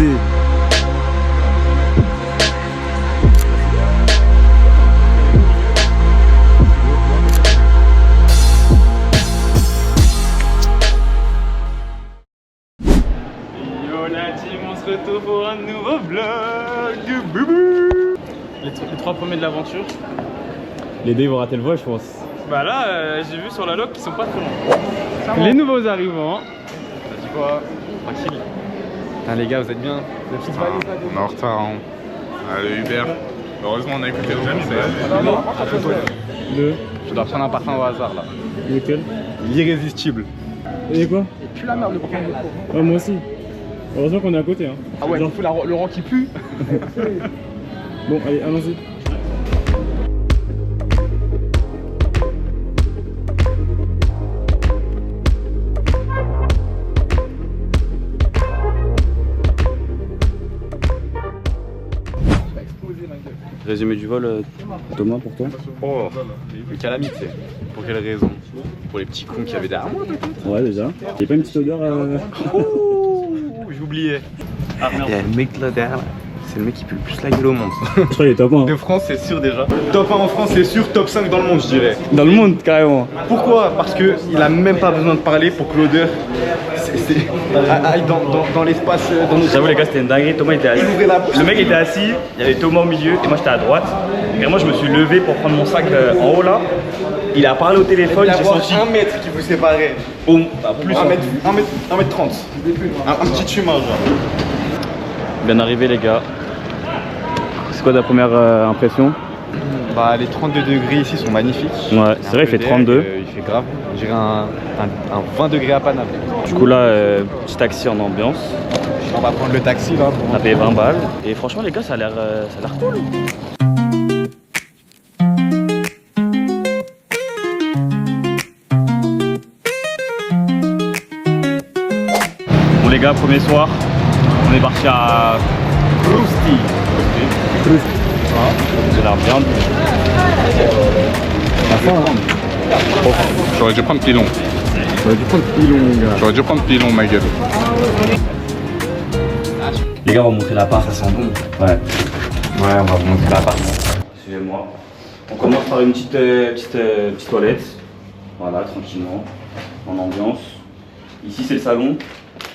allons-y. Yo la team, on se retrouve pour un nouveau vlog. Boubou. Les 3 premiers de l'aventure. Les deux ils vont rater le vol, je pense. Bah là, j'ai vu sur la log qu'ils sont pas très loin. Les nouveaux arrivants. T'as dit quoi? Tranquille. Ah les gars, vous êtes bien? On est en retard, hein. Le Uber. Heureusement, on a écouté le jam. Je dois prendre un parfum au hasard là. Lequel? L'irrésistible. Et quoi? Plus la merde le parfum. Ouais, moi aussi. Heureusement qu'on est à côté. Hein. Ah ouais, il faut le rang qui pue. Bon, allez, allons-y. Résumé du vol, Thomas, pour toi? Oh, une calamité. Pour quelle raison? Pour les petits cons qui avaient derrière moi peut-être? Ouais, déjà. Y'a pas une petite odeur J'oubliais. Il y a le mec là derrière là. C'est le mec qui pue le plus la gueule au monde. Je crois qu'il est top 1. De France, c'est sûr déjà. Top 1 en France, c'est sûr. Top 5 dans le monde, je dirais. Dans le monde, carrément. Pourquoi? Parce qu'il a même pas besoin de parler pour que l'odeur aille dans l'espace. J'avoue les gars, c'était une dinguerie. Thomas était assis. Le mec était assis, il y avait Thomas au milieu et moi j'étais à droite. Et moi je me suis levé pour prendre mon sac en haut là. Il a parlé au téléphone, j'ai senti 1 mètre qui vous séparait. plus 1 mètre 30. Un petit humain genre. Bien arrivé, les gars. C'est quoi ta première impression? Bah les 32 degrés ici sont magnifiques. Ouais, c'est vrai, il fait 32. Il fait grave. On dirait un 20 degrés à Paname. Du coup, là, petit taxi en ambiance. On va prendre le taxi là pour On a payé 20 balles. Et franchement, les gars, ça a l'air cool. Bon, les gars, premier soir, on est parti à Krusty. Ça a l'air bien. J'aurais dû prendre pilon. J'aurais dû prendre pilon, ma gueule. Les gars, on va montrer l'appart, ça sent bon. Ouais, on va vous montrer l'appart. Suivez-moi. On commence par une petite toilette. Voilà, tranquillement, en ambiance. Ici, c'est le salon.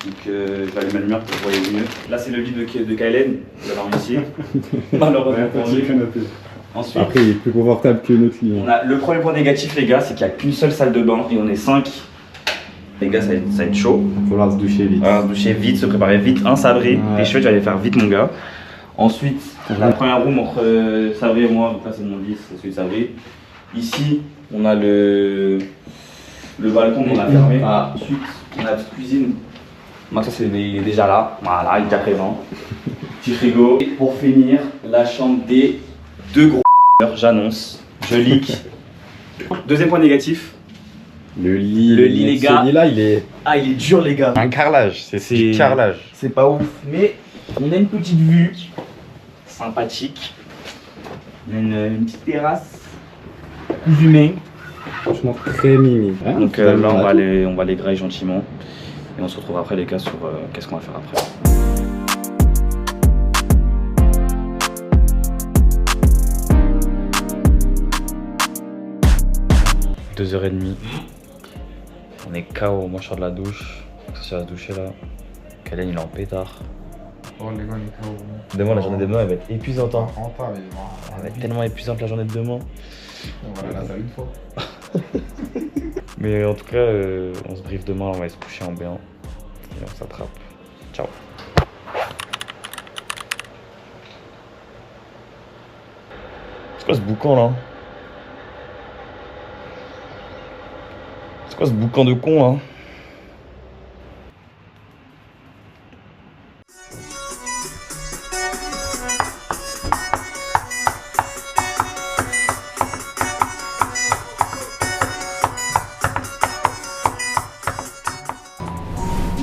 Donc, je vais allumer la lumière pour que vous voyez mieux. Là, c'est le lit de Kylen. Vous l'avez ici. Malheureusement pour lui. Ensuite, Après, il est plus confortable que notre lit. on a le premier point négatif, les gars, c'est qu'il n'y a qu'une seule salle de bain et on est 5. Les gars, ça va être chaud. Il va falloir se doucher vite. Voilà, se doucher vite, se préparer vite. Un Sabri, Ouais. les cheveux, tu vas les faire vite, mon gars. Ensuite, la première room entre Sabri et moi, donc là c'est mon lit, c'est celui de Sabri. Ici, on a le balcon qu'on a fermé. Ensuite, on a la petite cuisine. Donc ça, il est déjà là. Voilà, il est déjà présent. Petit frigo. Et pour finir, la chambre des 2 gros j'annonce. Je leak. Deuxième point négatif. Le lit, les gars. Ce lit-là, il est. Ah, il est dur, les gars. Un carrelage, c'est du carrelage. C'est pas ouf, mais on a une petite vue sympathique. On a une petite terrasse plus humaine. Franchement très mimi. Hein, Donc là, finalement, on va les grailler gentiment. Et on se retrouve après, les gars, sur qu'est-ce qu'on va faire après. « 2h30. On est KO, moi je sors de la douche. Ça va se doucher là. Kylen il est en pétard. Oh, les gars, on est KO. Demain, la journée de demain, elle va être épuisante. Hein. Elle va être tellement épuisante la journée de demain. On va la salle une fois. Mais en tout cas, on se briefe demain, on va se coucher en bien. Et on s'attrape. Ciao. C'est quoi ce boucan là? C'est quoi ce boucan de con là?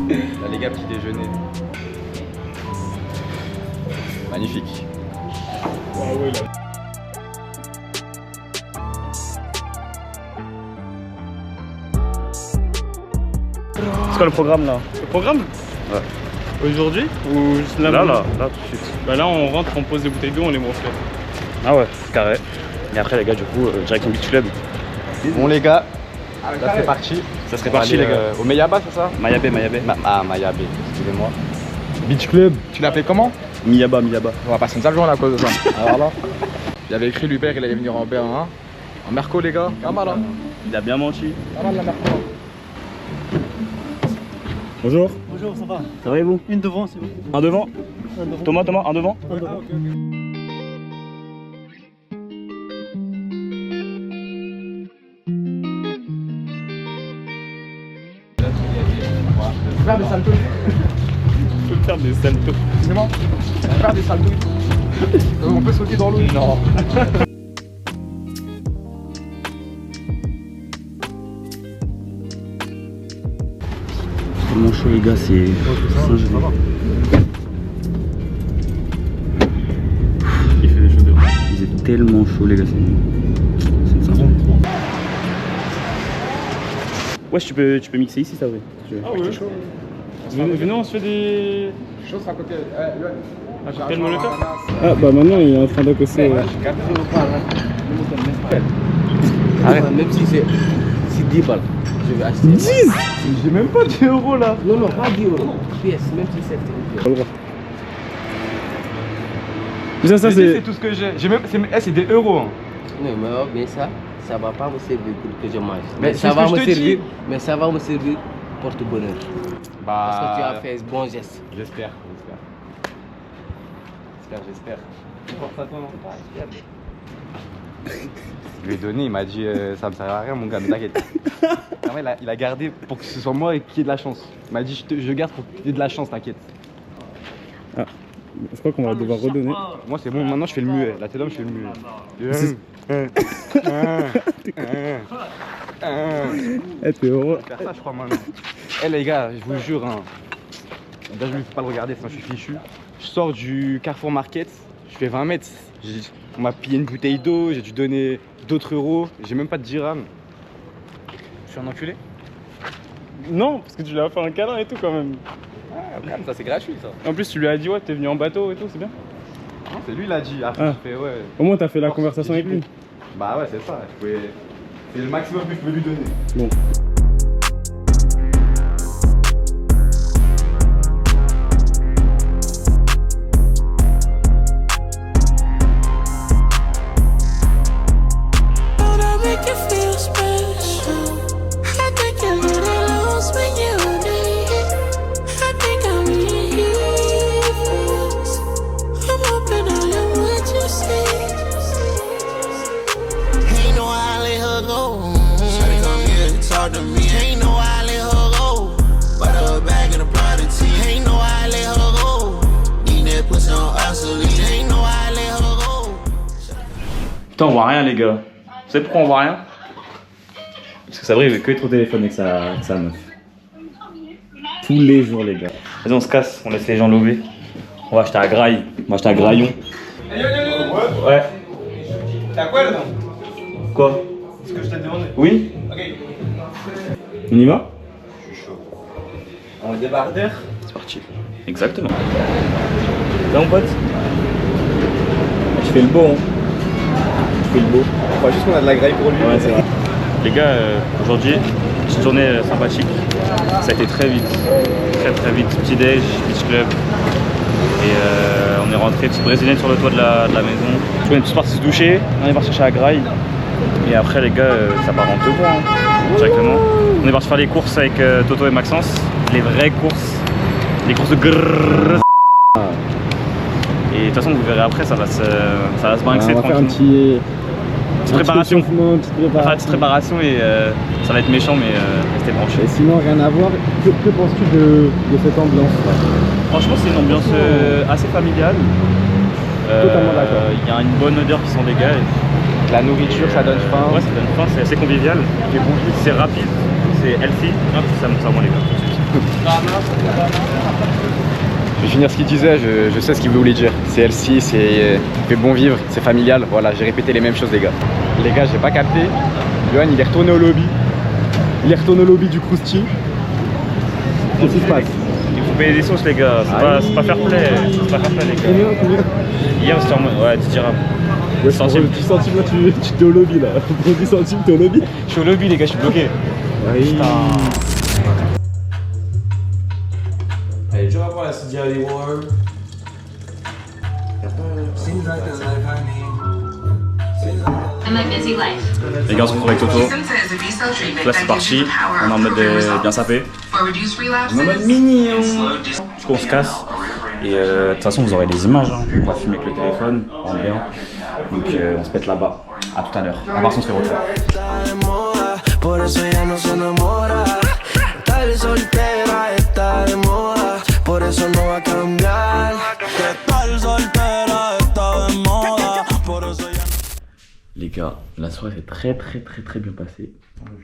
Là, les gars, petit déjeuner. Magnifique. C'est quoi le programme là? Le programme? Ouais. Aujourd'hui ou juste là? Là, tout de suite. Bah là, on rentre, on pose des bouteilles d'eau, on les met au frais. Ah ouais, carré. Et après, les gars, du coup, direction Beach Club. Bon les gars, là c'est parti. Ça serait parti, les gars. Au Meyaba, c'est ça? Mayabé. Mayaba, excusez-moi. Beach Club, tu l'appelais comment? Miyaba. On va passer une sale journée à cause de ça. Alors là, j'avais écrit lui père, il allait venir en B1. En Merco les gars, pas mal hein. Il a bien menti. Pas mal la Merco. Bonjour. Bonjour, ça va? Ça va et vous? Une devant, c'est bon. Un devant. Un devant. Thomas, un devant. Un devant. Faire des saltos. Faut faire des saltos. Excusez-moi. Faire des saltos. On peut sauter dans l'eau. Non. Tellement chaud, les gars, c'est. Il fait des choses dehors. Il est tellement chaud, les gars, c'est une singe. Ouais, tu peux mixer ici, ça, ouais. Ah ouais. Venez, on se fait des. Chose à côté. Un cocktail molotov. Ah bah maintenant il est en train d'accoster. Arrête. Même si c'est 10 balles, je vais acheter. 10. J'ai même pas 10 euros là. Non, non, pas 10 euros. Pièce, même si c'est 10 Pas le droit. Ça C'est c'est. tout ce que j'ai. C'est des euros. Hein. Non, mais ça va pas me servir pour que je mange. Mais ça c'est va ce que me je te servir. dis. Mais ça va me servir porte-bonheur. Parce que tu as Bah. fait ce bon geste. J'espère. J'espère. Je lui ai donné, il m'a dit ça me sert à rien mon gars, mais t'inquiète. Il a gardé pour que ce soit moi et qu'il y ait de la chance. Il m'a dit je garde pour qu'il y ait de la chance, t'inquiète. Je crois qu'on va devoir redonner. Moi c'est bon, maintenant je fais le muet. Là t'es l'homme, je fais le muet. Eh t'es heureux. Faire ça je crois maintenant. Eh les gars, je vous jure, hein. Là je ne peux pas le regarder sinon je suis fichu. Je sors du Carrefour Market, je fais 20 mètres. On m'a pillé une bouteille d'eau, j'ai dû donner d'autres euros, j'ai même pas de dirham. Je suis un enculé. Non, parce que tu lui as fait un câlin et tout quand même. Ah, calme, ça c'est gratuit ça. En plus, tu lui as dit, ouais, t'es venu en bateau et tout, c'est bien. Non, c'est lui il a dit. Après Ah. je fais ouais. Au moins t'as fait la conversation avec lui. Bah ouais, c'est ça. C'est le maximum que je peux lui donner. Bon. Putain, on voit rien, les gars. Vous savez pourquoi on voit rien? Parce que Sabri, il veut que être au téléphone avec sa meuf. Tous les jours, les gars. Vas-y, on se casse, on laisse les gens lover. On va acheter un graille. On va acheter un graillon. Ouais. T'as quoi là-dedans? Quoi? Ce que je t'ai demandé. Oui? Ok. On y va? On débarque d'air. C'est parti. Exactement. Là, mon pote? Je fais le beau hein. Je fais le beau. On croit juste qu'on a de la graille pour lui. Ouais c'est vrai. Les gars, aujourd'hui, petite journée sympathique. Ça a été très vite. Très vite. Petit déj, beach club. Et on est rentré, petite brésilienne sur le toit de la maison. On est tous partis se doucher, on est parti chercher la graille. Et après les gars, ça part en deux points, directement. On est parti faire les courses avec Toto et Maxence. Les vraies courses. Les courses de grrrr. Et de toute façon vous verrez après, ça va se brinxer On va faire un tranquillement. petite préparation. échauffement, petite On va faire une petite préparation et ça va être méchant mais restez branchés. Et sinon rien à voir. Que penses-tu de cette ambiance là? Franchement c'est une ambiance assez familiale. Totalement d'accord. Il y a une bonne odeur qui s'en dégage. La nourriture, ça donne faim. Ouais, ça donne faim, c'est assez convivial. C'est rapide, c'est healthy. Hop, ça monte ça moi les gars. Tout de suite. Je vais finir ce qu'il disait, je sais ce qu'il voulait dire. C'est healthy, c'est fait bon vivre, c'est familial. Voilà, j'ai répété les mêmes choses les gars. Les gars, j'ai pas capté. Johan, il est retourné au lobby. Il est retourné au lobby du Krusty. Qu'est-ce qui se passe? vous payez des sauces, les gars. C'est pas fair play. C'est pas fair play, les gars. Combien? Hier, c'était en mode. Ouais, 10 dirhams. Ouais, 10 centimes. 10 centimes là, tu t'es au lobby là. Pour 10 centimes, t'es au lobby. Je suis au lobby, les gars, je suis bloqué. Oui. Allez, tu vas voir la CDI World. Les gars, on se retrouve avec Toto. Là, c'est parti. On est en mode bien sapé. On est en mode mignon. Du coup, on se casse. Et de toute façon, vous aurez des images. Hein. On va filmer avec le téléphone en bien. Donc, on se pète là-bas. À tout à l'heure. À part si on se fait retour. Les gars, la soirée s'est très bien passée.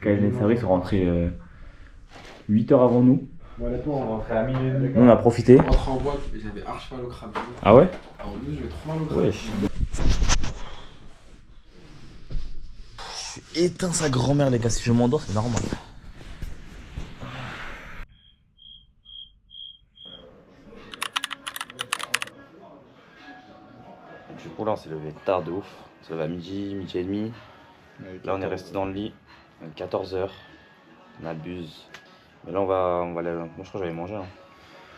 KLN et Sabri sont rentrés 8 heures avant nous. Honnêtement, on rentrait à minuit. Nous on a profité. On rentre en boîte et j'avais archi mal au crâne. Ah ouais? En plus, j'avais trop mal au crâne. Wesh. J'ai éteint sa grand-mère, les gars. Si je m'endors, c'est normal. Du coup, là, on s'est levé tard de ouf. On s'est levé à midi et demi. Là, on est resté dans le lit. 14h. On abuse. Mais là, on va aller. Moi, je crois que j'allais manger. Hein.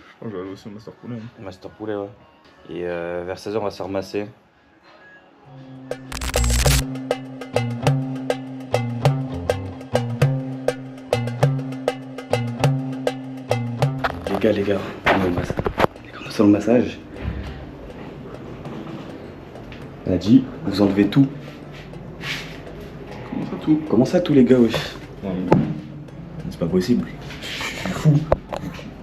Je crois que j'allais aussi au Master Poulet. Hein. Master Poulet, ouais. Et vers 16h, on va se faire masser. Les gars, on est au massage. Elle a dit, vous enlevez tout. Comment ça tout? Comment ça tout les gars, wesh? C'est pas possible. Je suis fou.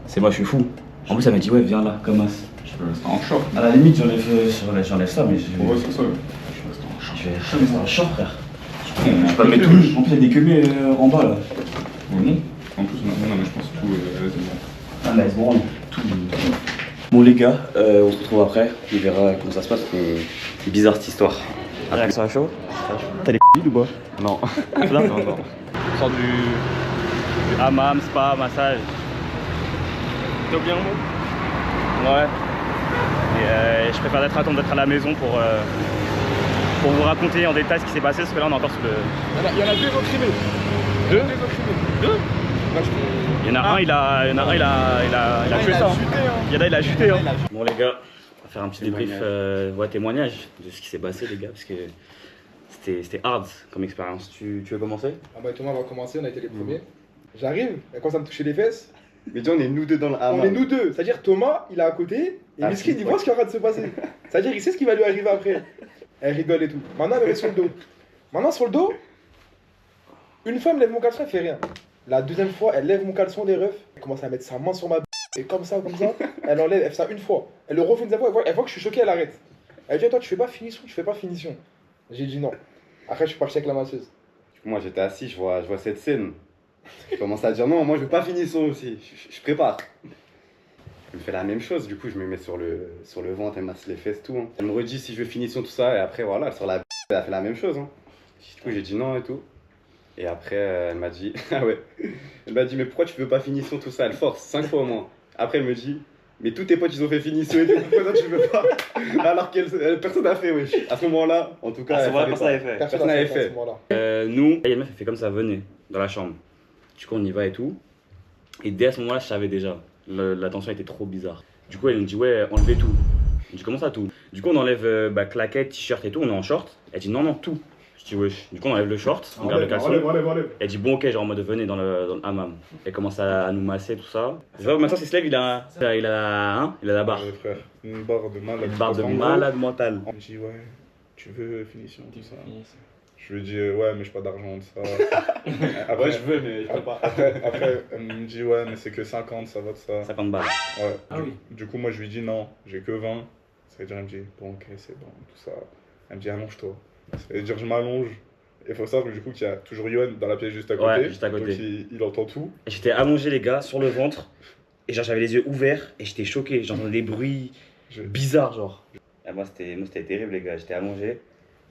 C'est moi, je suis fou. En plus, elle m'a dit, ouais, viens là, comme as. Je vais rester en short. À la limite, j'enlève ça, mais je Ouais, c'est ça. Je vais rester en short. je vais mais c'est un short, frère. Je vais pas mettre tout. En plus, il y a des queues en bas là. Oh non. En plus, non, mais je pense que tout est bon. Ah, mais elle se branle. Tout. Bon, les gars, on se retrouve après. On verra comment ça se passe. C'est bizarre cette histoire. Réaction à chaud? T'as les c*** ou pas? Non. Là, non. On sort du hammam, spa, massage. T'as oublié un mot? Ouais. Et je préfère attendre d'être à la maison pour vous raconter en détail ce qui s'est passé, parce que là on est encore sous le... Il y en a deux imprimés. Deux? Il y en a un, il a tué ça. Il y en a, il a chuté. Hein. Bon les gars, on va faire un petit débrief, témoignage de ce qui s'est passé les gars, parce que c'était hard comme expérience. Tu veux commencer? Ah bah Thomas va commencer, on a été les premiers. J'arrive, elle commence à me toucher les fesses. Mais dis on est nous deux dans le hammam. On est nous deux, c'est-à-dire Thomas il est à côté et Miskin il voit ce qui est en train de se passer. C'est-à-dire il sait ce qui va lui arriver après. Elle rigole et tout. Maintenant elle me met sur le dos. Maintenant sur le dos, une femme lève mon caleçon, elle fait rien. La deuxième fois, elle lève mon caleçon des refs, elle commence à mettre sa main sur ma et comme ça, elle enlève, elle fait ça une fois. Elle le refait une deuxième fois, elle voit que je suis choqué, elle arrête. Elle dit toi tu fais pas finition. J'ai dit non. Après je suis parti avec la masseuse. Moi j'étais assis, je vois cette scène. Je commence à dire non, moi je veux pas finition aussi, je prépare. Elle me fait la même chose, du coup je me mets sur le ventre, elle masse les fesses, tout. Hein. Elle me redit si je veux finition, tout ça, et après voilà, sur la elle a fait la même chose. Hein. Du coup j'ai dit non et tout. Et après elle m'a dit, ah ouais, elle m'a dit mais pourquoi tu veux pas finition, tout ça, elle force 5 fois au moins. Après elle me dit, mais tous tes potes ils ont fait finition et tout, pourquoi toi tu veux pas? Alors que personne n'a fait, wesh. À ce moment-là, en tout cas, personne n'avait fait. Personne n'avait fait. Nous, il y a une meuf qui fait comme ça, venez dans la chambre. Du coup, on y va et tout. Et dès à ce moment-là, je savais déjà. La tension était trop bizarre. Du coup, elle nous dit, ouais, enlevez tout. Je dis, comment ça, tout? Du coup, on enlève claquettes, t-shirt et tout, on est en short. Elle dit, non, tout. Je dis, wesh. Du coup, on enlève le short, on garde le caleçon. Elle dit, bon, ok, genre en mode, venez dans le hammam. Elle commence à nous masser, tout ça. Je vois, maintenant, c'est se lève, il a la barre. Ouais, frère, une barre de malade. Une barre de malade mental. Elle me dit, ouais, tu veux finition, tout ça. Je lui dis, ouais, mais j'ai pas d'argent, tout ça. Après, Ouais, je veux, mais je peux pas. Après, elle me dit, ouais, mais c'est que 50, ça va de ça. 50 balles. Ouais. Ah oui. Du coup, moi, je lui dis, non, j'ai que 20. Ça veut dire, elle me dit, bon, ok, c'est bon, tout ça. Elle me dit, allonge-toi. Ça veut dire, je m'allonge. Et il faut savoir, du coup, qu'il y a toujours Yoann dans la pièce juste à côté. Ouais, juste à côté. Donc, il entend tout. Et j'étais allongé, les gars, sur le ventre. Et genre, j'avais les yeux ouverts et j'étais choqué. J'entendais des bruits bizarres, genre. Et moi, c'était terrible, les gars. J'étais allongé.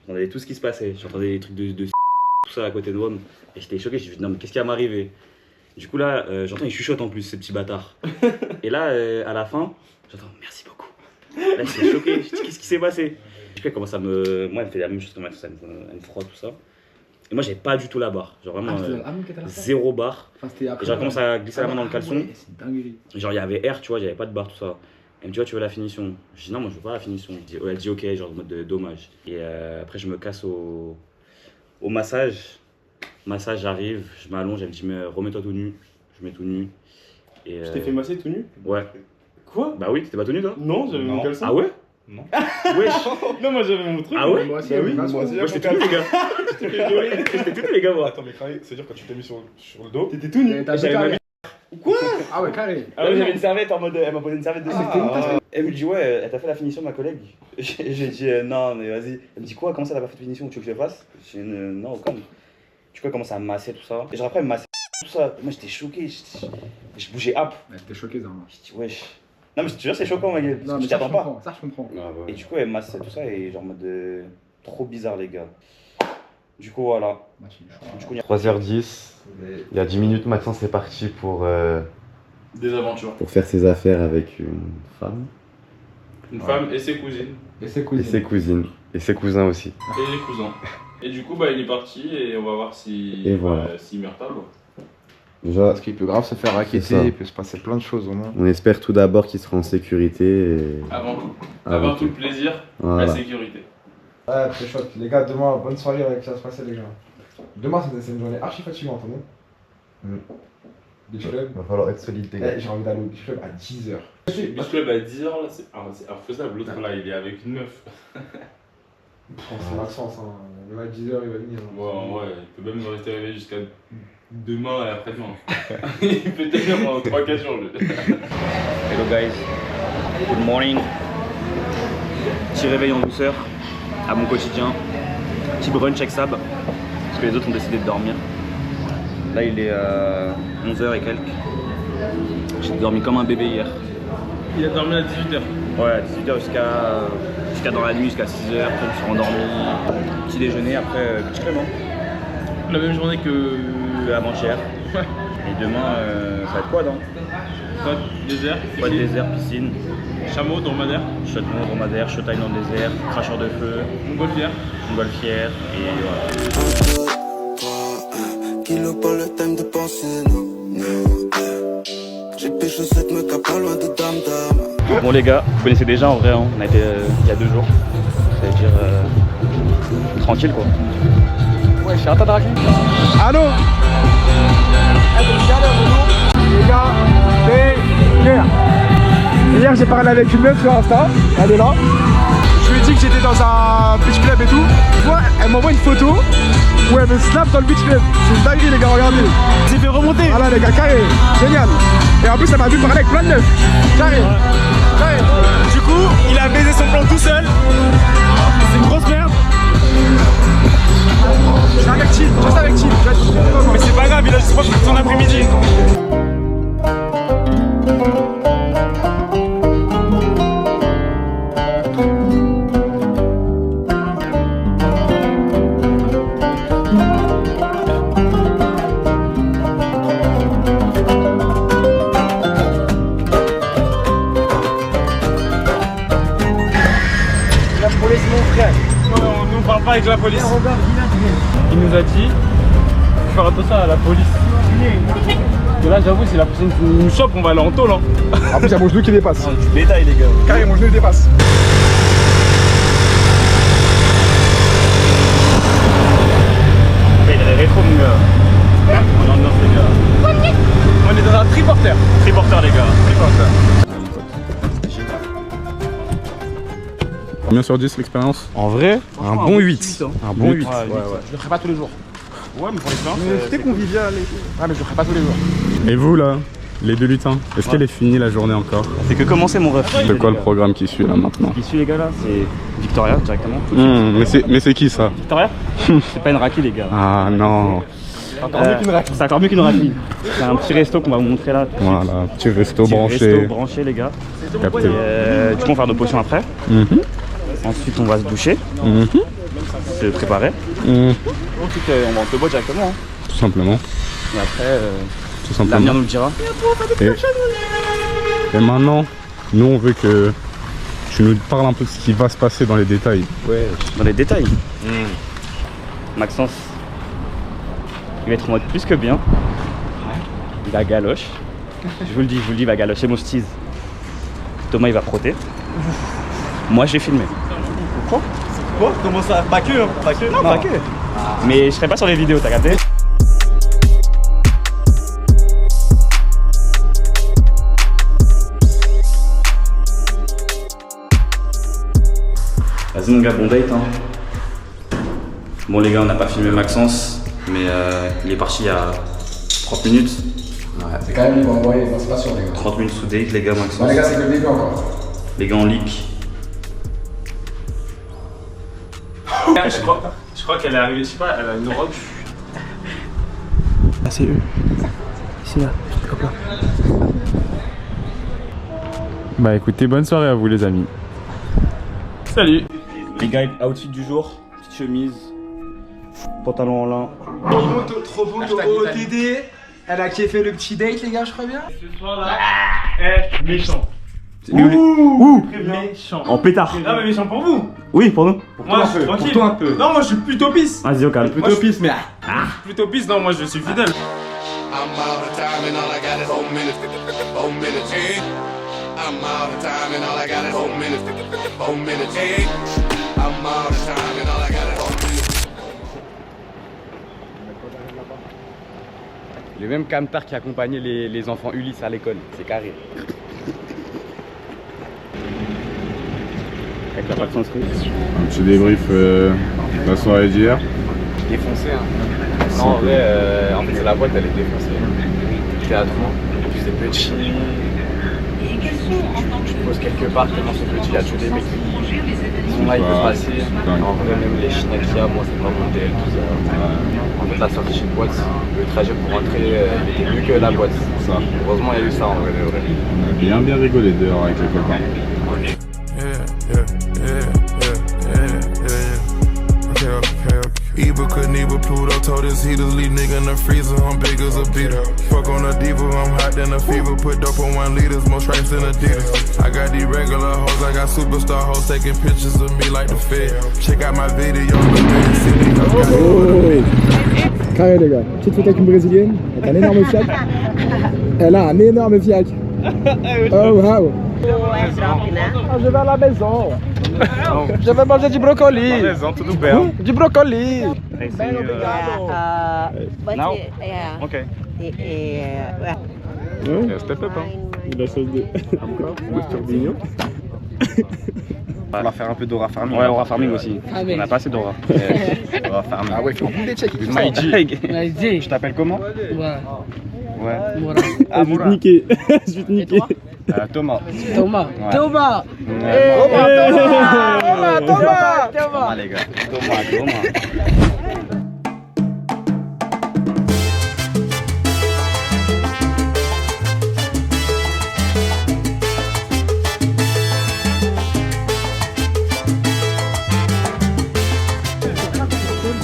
J'entendais tout ce qui se passait. J'entendais des trucs de tout ça à côté de moi. Et j'étais choqué. Je me suis dit, non, mais qu'est-ce qui va m'arriver? Du coup là, j'entends il chuchote en plus, ce petit bâtard. Et là, à la fin, j'entends merci beaucoup. Là j'étais choqué, je dis qu'est-ce qui s'est passé? Du coup elle commence à me... Moi elle me fait la même chose que moi, elle me frotte tout ça. Et moi j'avais pas du tout la barre, genre vraiment zéro barre. Et genre elle commence à glisser la main dans le caleçon. Genre il y avait air, tu vois, j'avais pas de barre, tout ça. Elle me dit, tu veux la finition? Je dis non, moi je veux pas la finition. Elle dit ok, genre en mode de dommage. Et après je me casse au massage. Massage, j'arrive, je m'allonge, elle me dit mais remets-toi tout nu. Je mets tout nu. Et, Je t'ai fait masser tout nu? Ouais. Quoi? Bah oui, t'étais pas tout nu toi? Non, j'avais mon caleçon. Ah ouais? Non. Wesh. Non, moi j'avais mon truc. Ah ouais? Moi aussi, Bah oui, moi moi aussi, Moi j'étais tout nu les gars. J'étais tout nu les gars moi. Attends, mais carré, c'est-à-dire quand tu t'es mis sur le dos. T'étais tout nu. T'as carré. Quoi? Ah ouais, carré. Ah ouais, j'avais une serviette en mode. Elle m'a posé une serviette dessus. Elle me dit ouais, elle t'a fait la finition ma collègue. J'ai dit non mais vas-y. Elle me dit quoi, comment ça t'as pas fait de finition, tu veux que je le fasse? J'ai dit non aucun. Du coup elle commence à me masser tout ça. Et genre après elle me massait tout ça. Moi j'étais choqué, je bougeais hop. Ouais, t'es choqué, Zara. Je dis wesh. Non mais je te jure c'est choquant ma gueule. Non, mais je t'attends pas. Ça, je comprends. Et du coup elle me massait tout ça et genre en mode trop bizarre les gars. Du coup voilà. Du coup, 3h10, il y a 10 minutes maintenant, c'est parti pour Des aventures. faire ses affaires avec une femme. Une femme et ses cousines. Et c'est Et cool. ses cousines. Et ses cousins aussi. Et les cousins. Et du coup, bah, il est parti et on va voir si, Et voilà. s'il meurt pas. Quoi. Déjà, Parce qu'il peut grave se faire C'est raqueter, ça. il peut se passer plein de choses au moins. on espère tout d'abord qu'il sera en sécurité. Et... Avant tout. Avant Avant tout tout. le plaisir, Voilà. la sécurité. Ouais, très chaud. Les gars, demain, bonne soirée avec ça se passer, les gars. Demain, c'est une journée archi fatigante, non? Beach Club. Va falloir être solide, les Eh, j'ai envie d'aller au Beach Club à 10h. Le Beach Club à 10h, là, c'est infaisable. L'autre, là, il est avec une meuf. C'est Maxence, hein. Il va à 10h, il va venir. Ouais, il peut même rester réveillé jusqu'à demain et après-demain. Il peut tenir pendant 3-4 jours, lui. Hello guys, good morning. Petit réveil en douceur à mon quotidien. Petit brunch avec Sab, parce que les autres ont décidé de dormir. Là il est 11h et quelques. J'ai dormi comme un bébé hier. Il a dormi à 18h. Ouais, à 18h jusqu'à dans la nuit, jusqu'à 6h, après je me suis rendormi. Petit déjeuner, après petit clément. La même journée que Avant-hier. Et demain, ça va être quoi, non? Côte, désert, Quoi de piscine, désert, piscine, chameau, dromadaire, chaudement, dromadaire, showtime dans le désert, cracheur de feu, montgolfière. montgolfière, et voilà. Kilo pas le time de penser, non, non. J'ai pécho cette meuf pas loin de Dam Dam. Bon les gars, vous connaissez déjà en vrai, hein. On a été il y a 2 jours. Ça veut dire tranquille quoi. Ouais, je suis en train de raconter. Allô? Les gars, c'est Pierre. Hier, j'ai parlé avec une meuf sur Insta, elle est là. Je lui ai dit que j'étais dans un beach club et tout. Moi, elle m'envoie une photo où elle me snap dans le beach club. C'est une dinguerie, les gars, regardez. J'ai fait remonter. Voilà, les gars, carré, génial. Et en plus, elle m'a vu parler avec plein de meufs. Carré, carré. Du coup, il a baisé son plan tout seul. C'est une grosse merde. Je suis avec Tim, juste avec Tim. Mais c'est pas grave, il a juste profité de son après-midi. La police, mon frère. On nous parle pas avec la police. Il nous a dit faut faire attention à la police. Parce que là, j'avoue, si la prochaine nous chope, on va aller en tôle. Hein. En plus, il y a mon genou qui dépasse. Du bétail les gars. Carré, mon genou il dépasse. Il est rétro mon gars. On ambiance les gars. On est dans un triporteur. Triporteur les gars. Combien sur 10 l'expérience? En vrai, un bon 8. Un bon 8. Je le ferai pas tous les jours. Ouais, mais pour l'expérience. C'était convivial. Ouais, mais je le ferai pas tous les jours. Et vous là, les 2 lutins, est-ce qu'elle est finie la journée encore? C'est que commencer mon ref. C'est quoi le programme qui suit là maintenant? Qui suit les gars là, c'est Victoria directement. Mais c'est qui ça? Victoria c'est pas une raki les gars. Ah non. C'est encore mieux qu'une raki. C'est un petit resto qu'on va vous montrer là. Voilà, petit resto Petit branché. resto branché les gars. Capté. Et, du coup on va faire nos potions après. Ensuite on va se doucher, se préparer. Ensuite on va en te bois directement. Hein. Tout simplement. Et après tout simplement. L'avenir nous le dira. Et maintenant, nous on veut que tu nous parles un peu de ce qui va se passer dans les détails. Ouais. Dans les détails. Maxence, il va être en mode plus que bien. Il va galoche. Je vous le dis, il va galocher mon steez. Thomas il va frotter. Moi j'ai filmé. Quoi? Comment ça? Pas que, hein? Pas que? Non, pas que. Mais je serai pas sur les vidéos, t'as capté? Vas-y mon gars, bon date hein. Bon les gars, on n'a pas filmé Maxence, mais il est parti il y a 30 minutes. Ouais, c'est quand même libre, envoyer, c'est pas sûr les gars. 30 minutes sous date les gars, Maxence. Ouais, les gars, c'est que le début encore. Les gars en leak. Je crois qu'elle est arrivée, je sais pas, elle a une robe. Ah, c'est eux. Ici, là. Hop là. Bah écoutez, bonne soirée à vous les amis. Salut. Les gars, outfit du jour, petite chemise, pantalon en lin. Trop bon, OOTD. Elle a kiffé le petit date, les gars, je crois bien. Ce soir là, méchant. Ouh, méchant. En pétard. Non mais méchant pour vous. Oui, pour nous. Moi, tranquille. Pour toi un peu. Non, moi je suis plutôt pisse. Vas-y, au calme. Plutôt pisse, mais plutôt pisse. Non, moi je suis fidèle. I'm out of time and all I got is 4 minutes. 4 minutes, eh? I'm out of time and all I got is 4 minutes. 4 minutes, eh? I'm out of time and all I got is 4 minutes. Le même camtar qui accompagnait les enfants Ulysse à l'école, c'est carré. Avec la façon de se Un petit débrief de la soirée d'hier. Défoncé, hein. Non, en vrai, c'est la boîte, elle est défoncée. Théâtre, plus des petits. Je pose quelque part tellement c'est petit, il y a toujours des mecs qui sont là, ils peuvent passer. En vrai, même les chinettes qu'il y a, moi c'est pas mon tel, tout ça. En fait, la sortie chez boîte, le trajet pour rentrer, il était mieux que la boîte. Ça. Heureusement, il y a eu ça en vrai. On a bien rigolé dehors avec les copains. Eva Knievel, Pluto told his heaters, leave nigga in the freezer, I'm big as a beater. Fuck on a diva, I'm hot than a fever, put dope on 1 liters, more stripes than Adidas. I got these regular hoes, I got superstar hoes taking pictures of me like the Fed. Check out my video, Carré les gars, petite photo avec une brésilienne, avec un énorme fiac. Elle a un énorme fiac. Oh wow. Je vais à la maison. Je vais manger du brocoli. À la maison, tudo bem. Du brocoli. Bem obrigado. Now? Yeah. Ok. Step up, hein. Il a chose de turbignon. On va faire un peu d'aura farming. Ouais, aura farming aussi. On n'a pas assez d'aura. Aura farming. Ah ouais, faut des checks. Maïdi. Je t'appelle comment? Ouais. Ah, je vais te niquer. Je vais te niquer. Thomas. Thomas. Ouais. Thomas. Thomas, les gars. Thomas.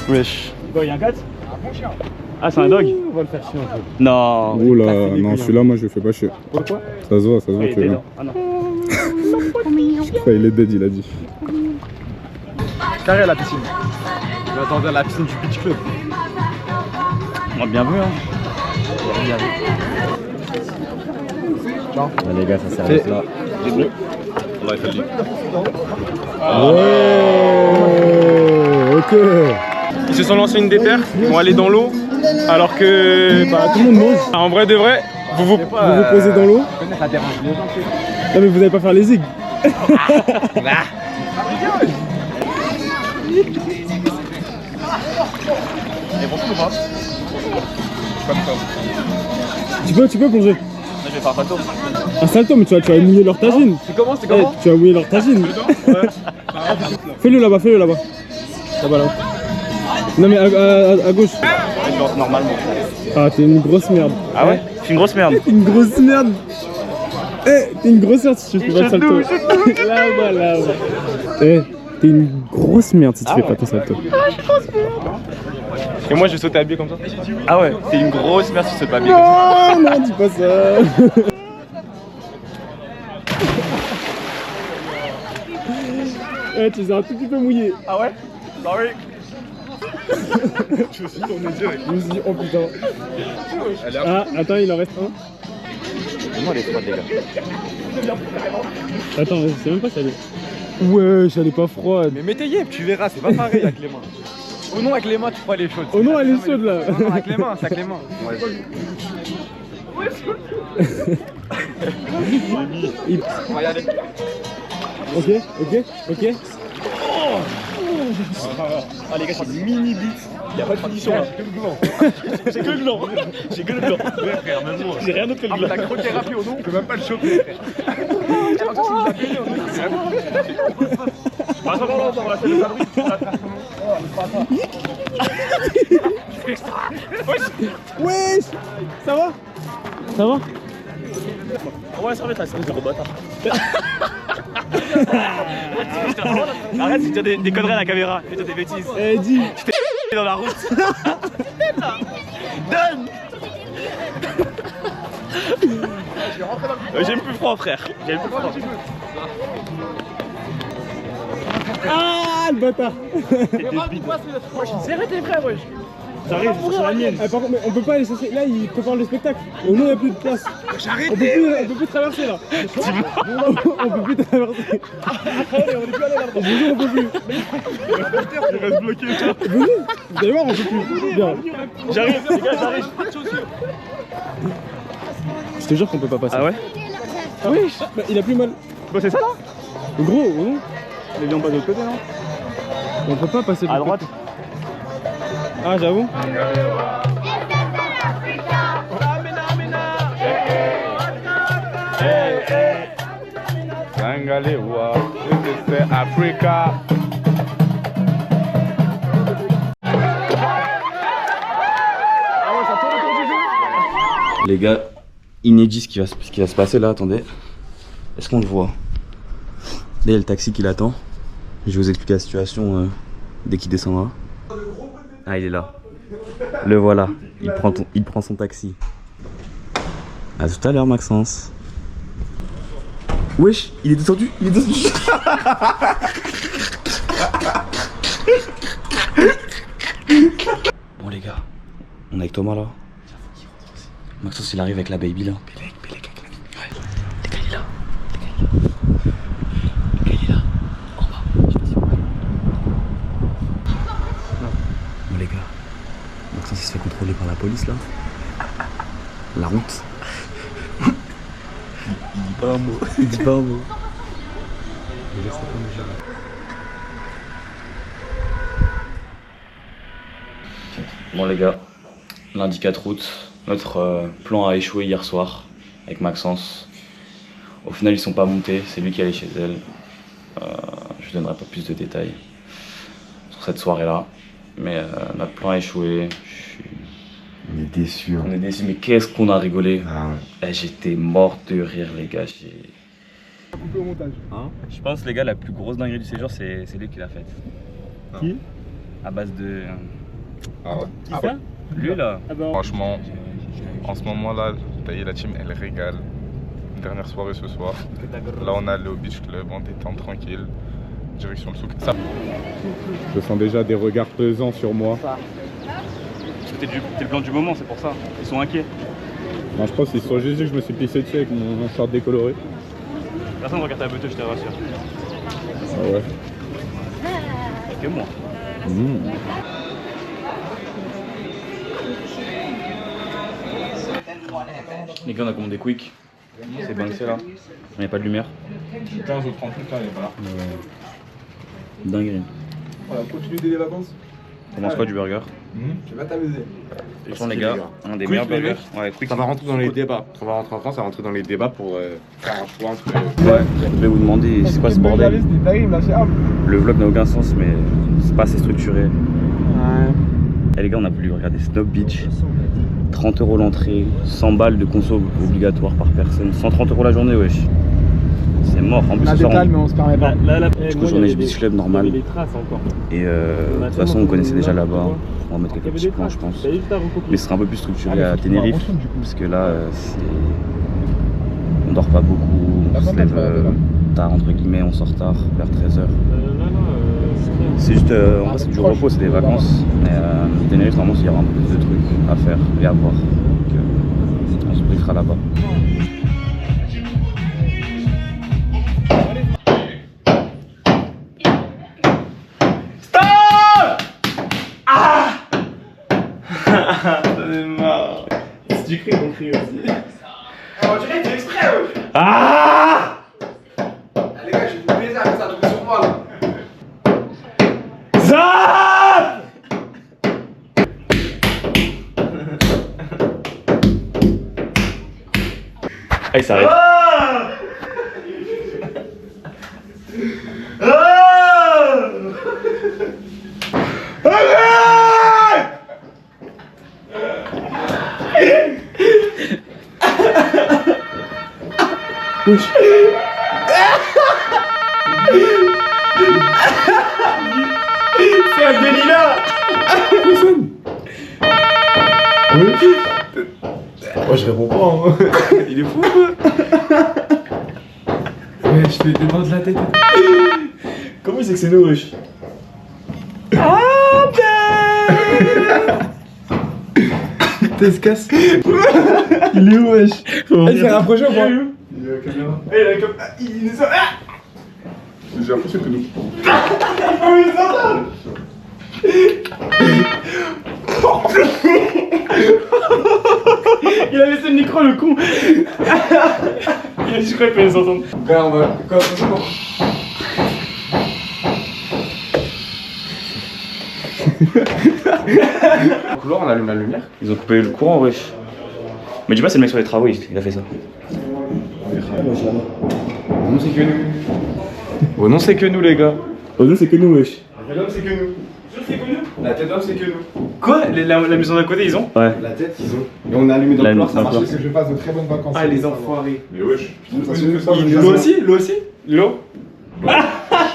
Wesh. Quoi, il y a un cat? Ah, c'est un dog? On va le faire chier un peu. Non. Oh là, non, celui-là, moi je le fais pas chier. Pourquoi? Ça se voit, tu es là. Ah non. Il est dead, il a dit. Carré à la piscine. Je m'attendais à la piscine du beach club. Oh, bien vu, hein. Ciao. Ah, les gars, ça s'arrête là. Ouais, ok. Ils se sont lancés une déterre, ils vont aller dans l'eau, alors que bah, tout le monde nage. En vrai de vrai, vous posez dans l'eau. Non mais vous n'allez pas faire les zigs. Tu peux plonger. Je vais faire un salto. Un salto, mais tu vas mouiller leur tagine. C'est comment? Tu vas mouiller leur tagine. Fais-le là-bas. Là-bas, là. Non mais à gauche. Normalement. Ah, t'es une grosse merde. Ah ouais? Je suis une grosse merde. Une grosse merde. T'es une grosse merde si tu fais pas de salto. Là-bas. T'es une grosse merde si tu fais pas ton salto. Ah, je suis grosse merde. Et moi je vais sauter habillé comme ça. Ah ouais, c'est une grosse merde si tu sautes pas habillé comme ça. Non, non, dis pas ça. Eh, tu les as un tout petit peu mouillé. Ah ouais? Sorry. Je me suis tourné direct. Je me suis dit, oh putain. Ah, attends, il en reste un. Comment elle est froide, les gars? Attends, je sais même pas si elle est. Ouais, elle est pas froide. Mais mettez Yep, tu verras, c'est pas pareil avec les mains. Oh non, avec les mains, tu crois elle est chaude. Oh non, elle est chaude là. Non, non, avec les mains, c'est avec les mains. Ouais. On va y aller. Ok. Ah les gars, c'est une mini bite. Y'a pas de finition là. J'ai que le gland. J'ai que le gland. Ouais frère, même moi. J'ai rien d'autre que le gland. T'as croqué rapide au nom, on peut même pas le choper frère. Attends, on va la faire le fabrique. Wesh. Ça va? Ça va? Ouais, ça va être assez gros bâtard. Arrête, tu dis des conneries à la caméra, tu dis des bêtises. Eh, dis. Tu t'es dans la route. Donne. J'ai plus froid, frère. J'ai plus froid. Ah, le bâtard. C'est arrêté, frère, wesh. J'arrive, c'est la mienne. Par contre, mais on peut pas aller chercher. Là, il prépare le spectacle. Au moins, il n'y a plus de place. On peut plus traverser là. On peut plus traverser. Allez, on est plus allé là. Je vous jure, on peut plus. Il reste bloqué. Venez, vous allez voir, on peut plus. Bien. J'arrive, les gars, j'arrive. Je te jure qu'on peut pas passer. Ah ouais? Ah oui, bah, il a plus mal. Bah, c'est ça là? Gros, non? Les viandes pas de l'autre côté, non? On peut pas passer de à droite. Ah, j'avoue. Sangalewa, c'est Africa. Les gars, inédit ce qui va se passer là, attendez. Est-ce qu'on le voit? Là, il y a le taxi qui l'attend. Je vais vous expliquer la situation dès qu'il descendra. Ah, il est là. Le voilà. Il prend son taxi. A tout à l'heure, Maxence. Wesh, il est descendu. Il est descendu. Bon les gars, on est avec Thomas là. Maxence il arrive avec la baby là. Bélec avec la baby. Ouais. Les gars il est là. Le gars il est là. En bas. Je sais pas si vous voyez. Bon les gars, Maxence il se fait contrôler par la police là. La route. Il dit pas un mot. Il dit pas un mot. Il laisse pas comme ça. Bon les gars, lundi 4 août, notre plan a échoué hier soir avec Maxence. Au final ils sont pas montés, c'est lui qui est allé chez elle. Je donnerai pas plus de détails sur cette soirée là. Mais notre plan a échoué. On est déçus. On est déçus, mais qu'est-ce qu'on a rigolé. Ah ouais. J'étais mort de rire les gars. Coupé au montage. Hein, je pense les gars la plus grosse dinguerie du séjour c'est lui qui l'a faite. Qui? À base de... Ah ouais. Qui ça? Lui là. Ah bah, Franchement, en ce moment-là, tailler la team, elle régale. Dernière soirée ce soir. Là, on est allé au beach club en détente tranquille. Direction le souk. Ça. Je sens déjà des regards pesants sur moi. T'es le plan du moment, c'est pour ça. Ils sont inquiets. Non, je pense qu'ils se sont juste dit que je me suis pissé dessus avec mon short décoloré. Personne ne regarde ta beuteuse, je te rassure. Ah ouais. Que moi. Les gars on a commandé quick. C'est Banksy là. Il n'y a pas de lumière. 15 ou 30 minutes, elle est pas là. Dinguerie. Voilà, continue des vacances. On mange quoi du burger? Tu vas t'amuser. Franchement les gars, un des meilleurs burgers. Ouais, quick. Ça va rentrer dans les débats. On va rentrer en France, ça va rentrer dans les débats pour faire un choix entre. Ouais, je vais vous demander c'est quoi ce bordel. Le vlog n'a aucun sens mais c'est pas assez structuré. ouais. Et les gars on a voulu regarder Snob Beach. 30 € l'entrée, 100 balles de conso obligatoire par personne, 130 € la journée wesh. C'est mort, en plus On a ce des soir calmes mais on se permet pas. du coup journée beach club normal. Il y a des traces encore. Et de toute façon on connaissait déjà là-bas. On va mettre quelques petits plans, je pense. Mais ce sera un peu plus structuré à Tenerife, parce que là, on dort pas beaucoup, on se lève tard, entre guillemets, on sort tard, vers 13h. C'est juste, en vrai, c'est du repos, c'est des vacances. Mais Tenerife, normalement, il y aura un peu plus de trucs à faire et à voir. Donc, on se briefera là-bas. C'est du cri, mon cri aussi. On dirait que t'es exprès, ouais. Ah Les gars, j'ai du plaisir à faire ça tomber sur moi là. Zap. Allez, ça arrête. Wesh. C'est un délit là. Moi je réponds pas. Hein. Il est fou quoi. Ouais, je fais des mains de la tête. Comment il sait que c'est nous, wesh? T'es se casse. Il est où, wesh? Il s'est rapproché ou pas? Il est à la caméra. Il nous a. J'ai l'impression que nous. Il a laissé le micro, le con. Il a dit, je crois qu'il peut les entendre. Gars, on va. Quoi, c'est bon. Au couloir, on allume la lumière. Ils ont coupé le courant, wesh. Mais dis pas, c'est le mec sur les travaux, il a fait ça. Non, c'est que nous. Oh non, c'est que nous, les gars. Oh non, c'est que nous, wesh. L'homme, c'est que nous. La tête d'homme, c'est que nous. Quoi? La maison d'à côté, ils ont? Ouais. La tête, ils ont. Et on a allumé dans le couloir, ça marche. Parce que je passe de très bonnes vacances. Ah, les enfoirés. Mais wesh. L'eau aussi? L'eau aussi? L'eau? Je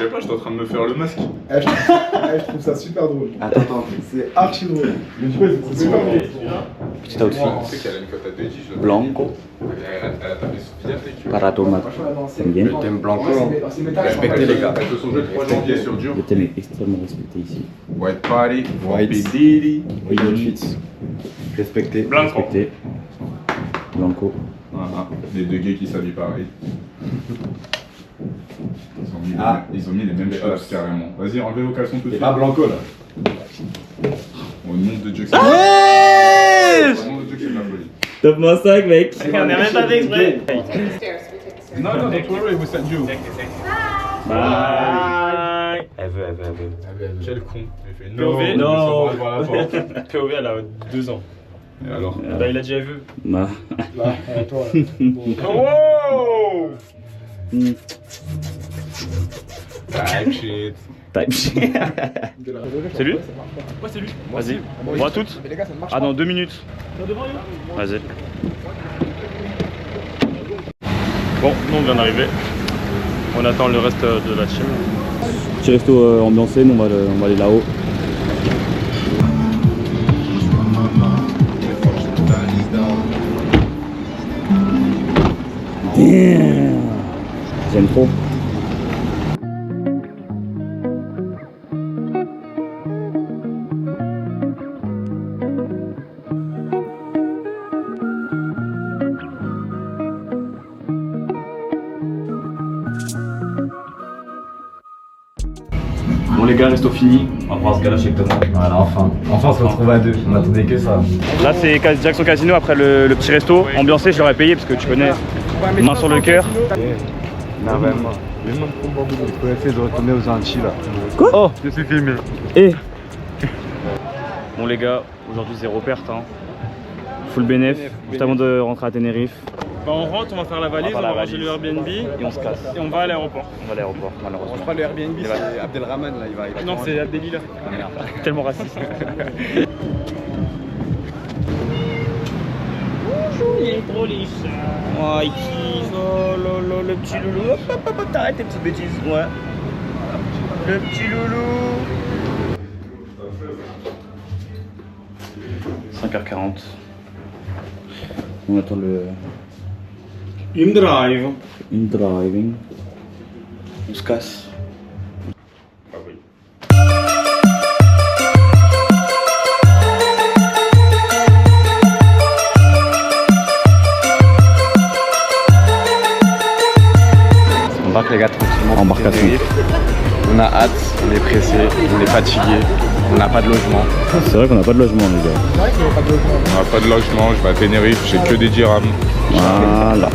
sais pas, j'étais en train de me faire le masque. Je trouve ça super drôle. Attends, C'est archi drôle. Mais du coup, c'est super drôle. Petit outfit. On sait qu'elle a une cote à 2 tiges. Blanco. Elle a tapé sur fierté. Para tomate. Bien. Le thème blanco. Respectez les gars. Elle fait son jeu le 3 janvier sur dur. Le thème est extrêmement respecté ici. White Party. White. Bididi. Respectez. Respecté. Blanco. Voilà. Les deux gays qui s'habillent pareil. Ils ont mis les mêmes choses carrément. Vas-y, enlevez vos caleçons tout de suite. Pas blanco là. Au nom de Dieu que c'est Au nom de Dieu que c'est de la folie. Top moins 5, mec. On est même pas fait exprès. Non, non, don't worry, we sent you. Bye. Elle veut. Quel con. J'ai fait POV, non. POV, elle a 2 ans. Et alors Bah, il a déjà vu. Bah. Là, toi. Wow. Type shit. Type shit. C'est lui? Ouais, c'est lui. Vas-y. Bon, à toutes. Mais les gars, ça ne marche Ah, pas. dans 2 minutes. Vas-y. Bon, nous on vient d'arriver. On attend le reste de la team. Petit resto ambiancé, nous on va aller là-haut. Damn. J'aime trop. Bon les gars, resto fini. On va pouvoir se galacher avec Thomas. Voilà, enfin. Enfin, on se retrouve à deux. On attendait que ça. Là c'est Jackson Casino après le petit resto. Ambiancé, je l'aurais payé parce que tu connais. Main sur le cœur. Non, vraiment. Les gens de combat, vous connaissez de retourner aux Antilles là. Quoi? Oh, je suis filmé. Et bon les gars, aujourd'hui zéro perte hein. Full bénéf, juste avant de rentrer à Tenerife. Bah on rentre, on va faire la valise, on va ranger le Airbnb et on se casse. Et on va à l'aéroport. On va à l'aéroport, malheureusement. Je crois le Airbnb, c'est Abdelrahman là, il va non, c'est Abdelila. Ah merde. Tellement raciste. Bonjour, il est trop lisse. Oh, il kiffe. Oh lolo, le petit loulou. Hop, t'arrêtes tes petites bêtises. Ouais. Le petit loulou. 5h40. On attend le... In-driving. On se casse. Ah oui. On embarque les gars tranquillement. Embarcation. On a hâte, on est pressé, on est fatigué, on n'a pas de logement. C'est vrai qu'on n'a pas de logement les gars. On n'a pas de logement, je vais à Tenerife, j'ai que des dirhams. Voilà.